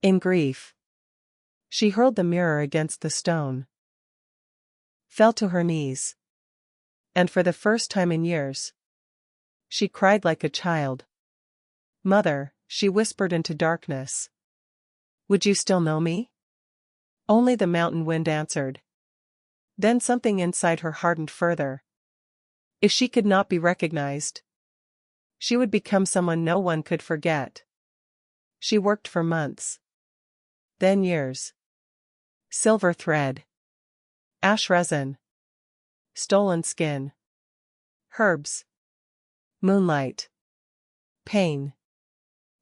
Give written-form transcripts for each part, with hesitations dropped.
In grief, she hurled the mirror against the stone, fell to her knees, and for the first time in years, she cried like a child. "Mother," she whispered into darkness, "would you still know me?" Only the mountain wind answered. Then something inside her hardened further. If she could not be recognized, she would become someone no one could forget. She worked for months, then years. Silver thread, ash resin, stolen skin, herbs, moonlight, pain.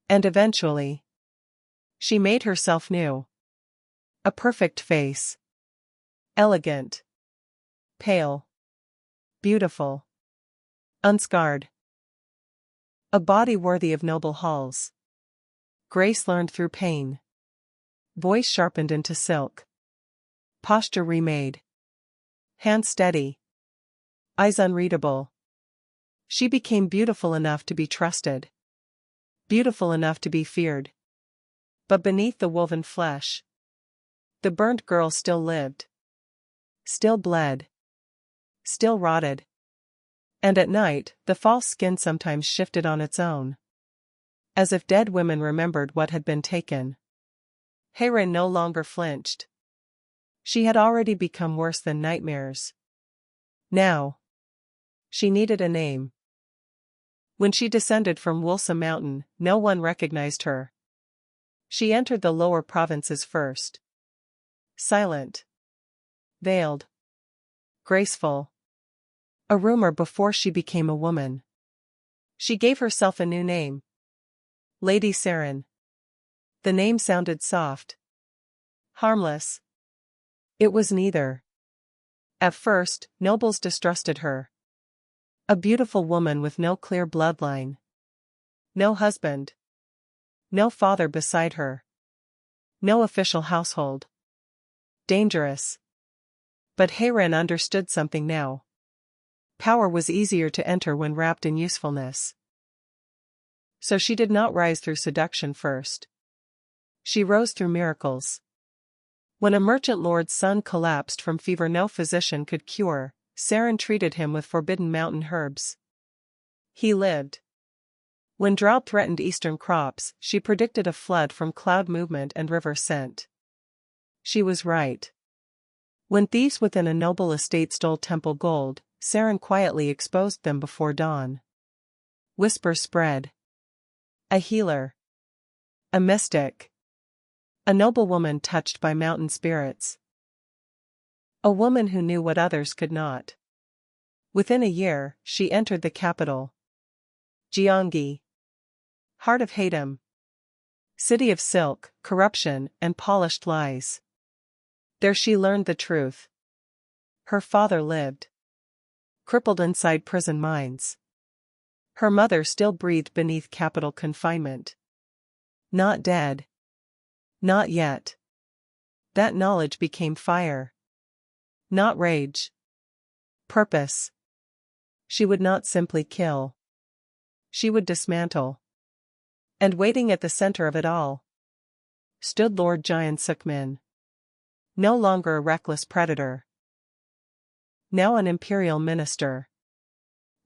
And eventually, she made herself new. A perfect face. Elegant. Pale. Beautiful. Unscarred. A body worthy of noble halls. Grace learned through pain. Voice sharpened into silk. Posture remade. Hands steady. Eyes unreadable. She became beautiful enough to be trusted. Beautiful enough to be feared. But beneath the woven flesh, the burnt girl still lived. Still bled. Still rotted. And at night, the false skin sometimes shifted on its own. As if dead women remembered what had been taken. Hae-rin no longer flinched. She had already become worse than nightmares. Now, she needed a name. When she descended from Wulsa Mountain, no one recognized her. She entered the lower provinces first. Silent. Veiled. Graceful. A rumor before she became a woman. She gave herself a new name. Lady Hae-rin. The name sounded soft. Harmless. It was neither. At first, nobles distrusted her. A beautiful woman with no clear bloodline. No husband. No father beside her. No official household. Dangerous. But Hae-rin understood something now. Power was easier to enter when wrapped in usefulness. So she did not rise through seduction first. She rose through miracles. When a merchant lord's son collapsed from fever no physician could cure, Hae-rin treated him with forbidden mountain herbs. He lived. When drought threatened eastern crops, she predicted a flood from cloud movement and river scent. She was right. When thieves within a noble estate stole temple gold, Hae-rin quietly exposed them before dawn. Whispers spread. A healer. A mystic. A noblewoman touched by mountain spirits. A woman who knew what others could not. Within a year, she entered the capital. Gyeonggi. Heart of Haedam. City of silk, corruption, and polished lies. There she learned the truth. Her father lived. Crippled inside prison mines. Her mother still breathed beneath capital confinement. Not dead. Not yet. That knowledge became fire. Not rage. Purpose. She would not simply kill. She would dismantle. And waiting at the center of it all stood Lord Jian Suk-min. No longer a reckless predator. Now an imperial minister.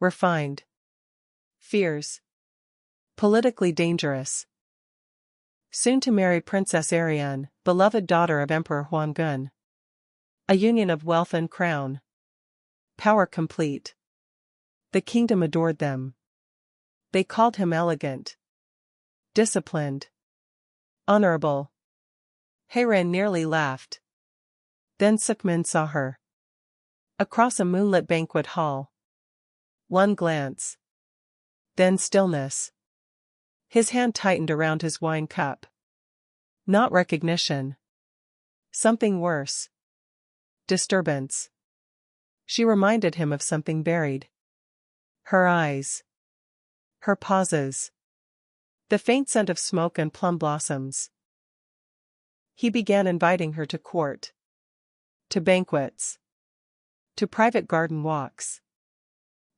Refined. Fierce. Politically dangerous. Soon to marry Princess Ariane, beloved daughter of Emperor Hwanggun. A union of wealth and crown. Power complete. The kingdom adored them. They called him elegant. Disciplined. Honorable. Hae-rin nearly laughed. Then Suk-min saw her. Across a moonlit banquet hall. One glance. Then stillness. His hand tightened around his wine cup. Not recognition. Something worse. Disturbance. She reminded him of something buried. Her eyes. Her pauses. The faint scent of smoke and plum blossoms. He began inviting her to court. To banquets. To private garden walks.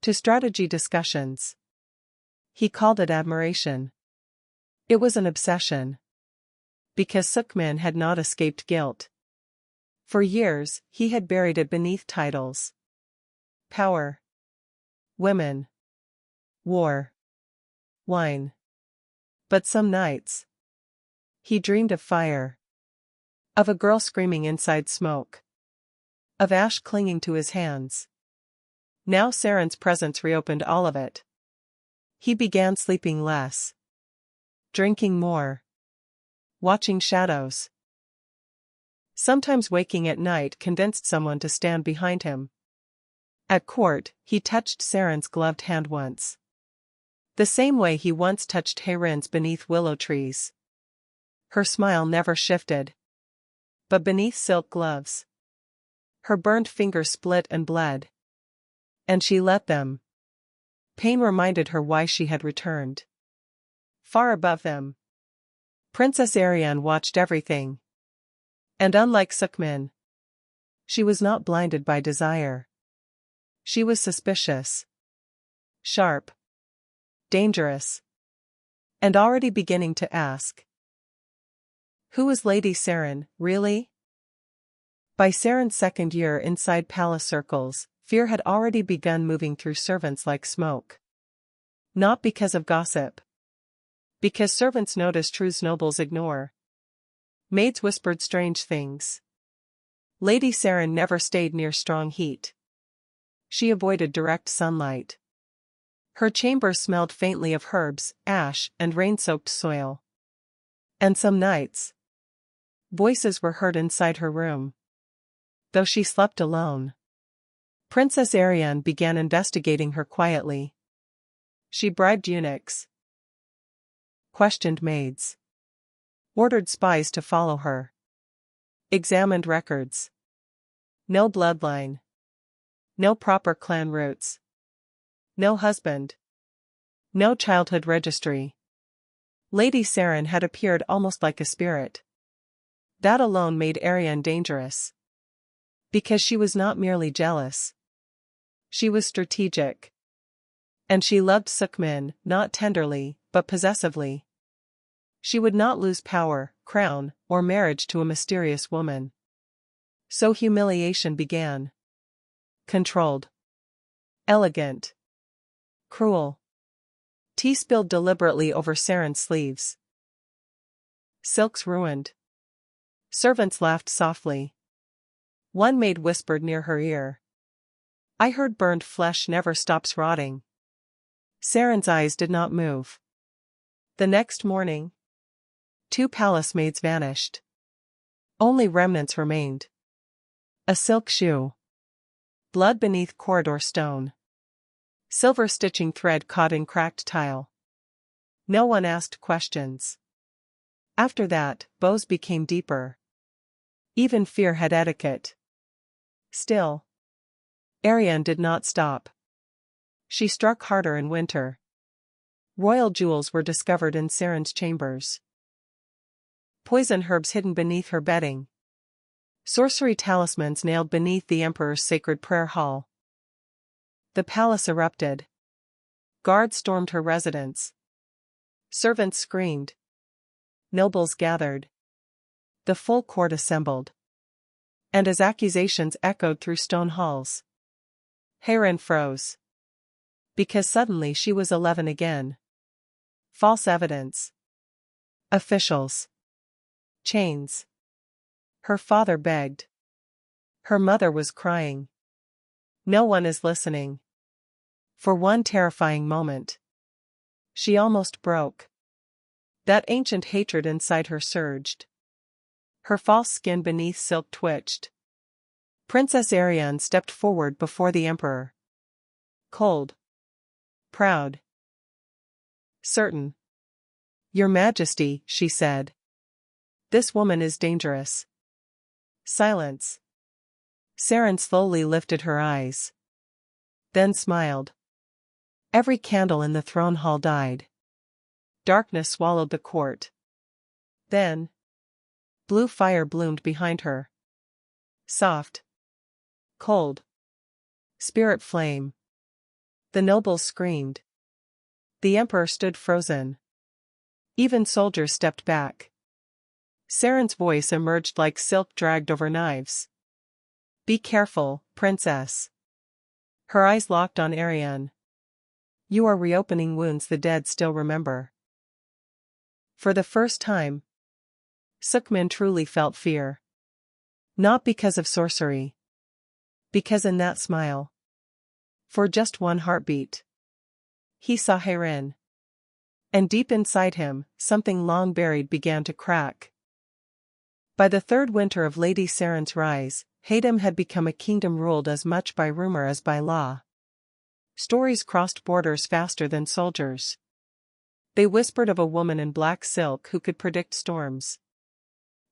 To strategy discussions. He called it admiration. It was an obsession. Because Sukman had not escaped guilt. For years, he had buried it beneath titles. Power. Women. War. Wine. But some nights, he dreamed of fire. Of a girl screaming inside smoke. Of ash clinging to his hands. Now Saren's presence reopened all of it. He began sleeping less. Drinking more. Watching shadows. Sometimes waking at night convinced someone to stand behind him. At court, he touched Saren's gloved hand once. The same way he once touched Hae-rin's beneath willow trees. Her smile never shifted. But beneath silk gloves, her burned fingers split and bled. And she let them. Pain reminded her why she had returned. Far above them, Princess Ariane watched everything. And unlike Sukman, she was not blinded by desire. She was suspicious. Sharp. Dangerous. And already beginning to ask. Who was Lady Saren, really? By Saren's second year inside palace circles, fear had already begun moving through servants like smoke. Not because of gossip. Because servants notice truths nobles ignore. Maids whispered strange things. Lady Saren never stayed near strong heat. She avoided direct sunlight. Her chamber smelled faintly of herbs, ash, and rain-soaked soil. And some nights, voices were heard inside her room. Though she slept alone, Princess Ariane began investigating her quietly. She bribed eunuchs, questioned maids, ordered spies to follow her, examined records. No bloodline. No proper clan roots. No husband. No childhood registry. Lady Saren had appeared almost like a spirit. That alone made Ariane dangerous. Because she was not merely jealous. She was strategic. And she loved Sukman, not tenderly, but possessively. She would not lose power, crown, or marriage to a mysterious woman. So humiliation began. Controlled. Elegant. Cruel. Tea spilled deliberately over Saren's sleeves. Silks ruined. Servants laughed softly. One maid whispered near her ear. I heard burned flesh never stops rotting. Saren's eyes did not move. The next morning, 2 palace maids vanished. Only remnants remained. A silk shoe. Blood beneath corridor stone. Silver stitching thread caught in cracked tile. No one asked questions. After that, bows became deeper. Even fear had etiquette. Still, Ariane did not stop. She struck harder in winter. Royal jewels were discovered in Saren's chambers. Poison herbs hidden beneath her bedding. Sorcery talismans nailed beneath the emperor's sacred prayer hall. The palace erupted. Guards stormed her residence. Servants screamed. Nobles gathered. The full court assembled. And as accusations echoed through stone halls, Hae-rin froze. Because suddenly she was 11 again. False evidence. Officials. Chains. Her father begged. Her mother was crying. No one is listening. For one terrifying moment, she almost broke. That ancient hatred inside her surged. Her false skin beneath silk twitched. Princess Ariane stepped forward before the emperor. Cold. Proud. Certain. Your Majesty, she said. This woman is dangerous. Silence. Saren slowly lifted her eyes. Then smiled. Every candle in the throne hall died. Darkness swallowed the court. Then, blue fire bloomed behind her. Soft. Cold. Spirit flame. The nobles screamed. The emperor stood frozen. Even soldiers stepped back. Hae-rin's voice emerged like silk dragged over knives. Be careful, princess. Her eyes locked on Ariane. You are reopening wounds the dead still remember. For the first time, Sukmin truly felt fear. Not because of sorcery. Because in that smile, for just one heartbeat, he saw Hae-rin. And deep inside him, something long buried began to crack. By the third winter of Lady Hae-rin's rise, Haedam had become a kingdom ruled as much by rumor as by law. Stories crossed borders faster than soldiers. They whispered of a woman in black silk who could predict storms.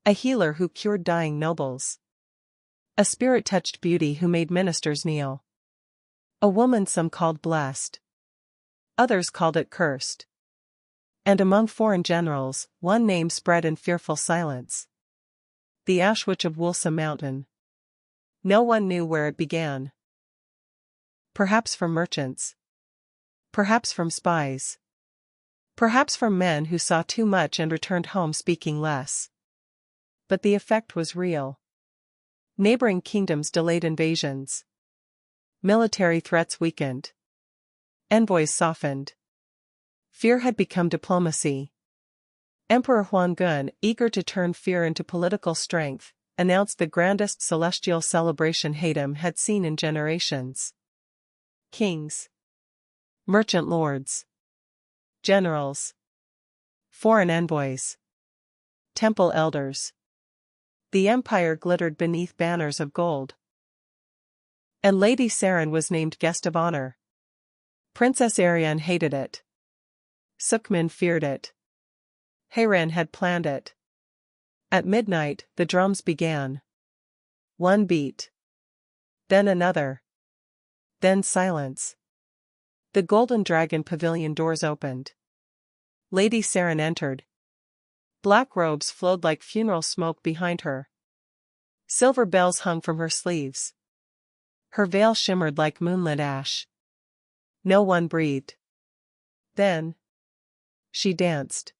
A healer who cured dying nobles. A spirit-touched beauty who made ministers kneel. A woman some called blessed. Others called it cursed. And among foreign generals, one name spread in fearful silence. The Ash Witch of Woolsome Mountain. No one knew where it began. Perhaps from merchants. Perhaps from spies. Perhaps from men who saw too much and returned home speaking less. But the effect was real. Neighboring kingdoms delayed invasions. Military threats weakened. Envoys softened. Fear had become diplomacy. Emperor Huanggun, eager to turn fear into political strength, announced the grandest celestial celebration Haedam had seen in generations. Kings. Merchant lords. Generals. Foreign envoys. Temple elders. The empire glittered beneath banners of gold. And Lady Hae-rin was named guest of honor. Princess Ariane hated it. Sukmin feared it. Hae-rin had planned it. At midnight, the drums began. One beat. Then another. Then silence. The Golden Dragon Pavilion doors opened. Lady Hae-rin entered. Black robes flowed like funeral smoke behind her. Silver bells hung from her sleeves. Her veil shimmered like moonlit ash. No one breathed. Then she danced.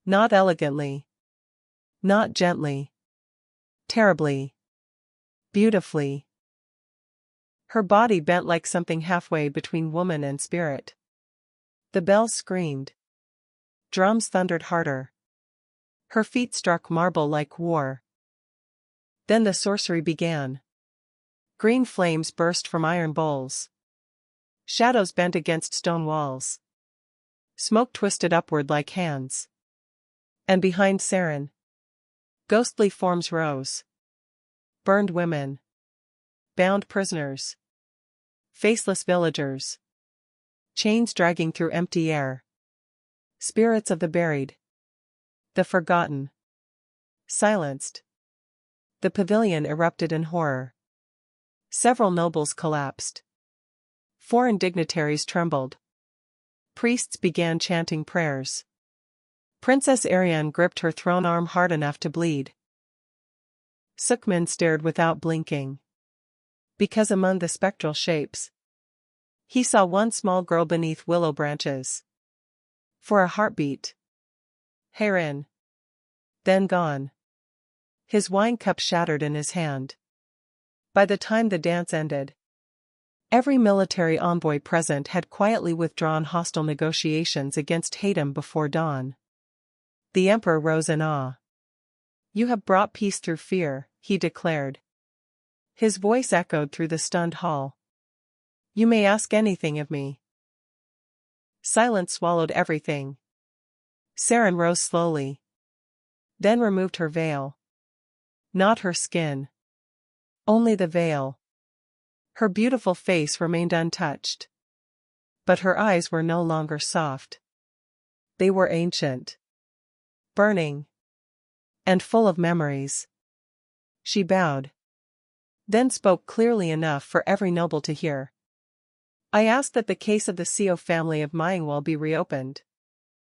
Not elegantly. Not gently. Terribly. Beautifully. Her body bent like something halfway between woman and spirit. The bells screamed. Drums thundered harder. Her feet struck marble like war. Then the sorcery began. Green flames burst from iron bowls. Shadows bent against stone walls. Smoke twisted upward like hands. And behind Hae-rin, ghostly forms rose. Burned women. Bound prisoners. Faceless villagers. Chains dragging through empty air. Spirits of the buried. The forgotten. Silenced. The pavilion erupted in horror. Several nobles collapsed. Foreign dignitaries trembled. Priests began chanting prayers. Princess Ariane gripped her throne arm hard enough to bleed. Sukmin stared without blinking. Because among the spectral shapes, he saw one small girl beneath willow branches. For a heartbeat. Hae-rin. Then gone. His wine cup shattered in his hand. By the time the dance ended, every military envoy present had quietly withdrawn hostile negotiations against Haedam before dawn. The emperor rose in awe. You have brought peace through fear, he declared. His voice echoed through the stunned hall. You may ask anything of me. Silence swallowed everything. Hae-rin rose slowly. Then removed her veil. Not her skin. Only the veil. Her beautiful face remained untouched. But her eyes were no longer soft. They were ancient. Burning. And full of memories. She bowed. Then spoke clearly enough for every noble to hear. I ask that the case of the Seo family of Myeongwol be reopened.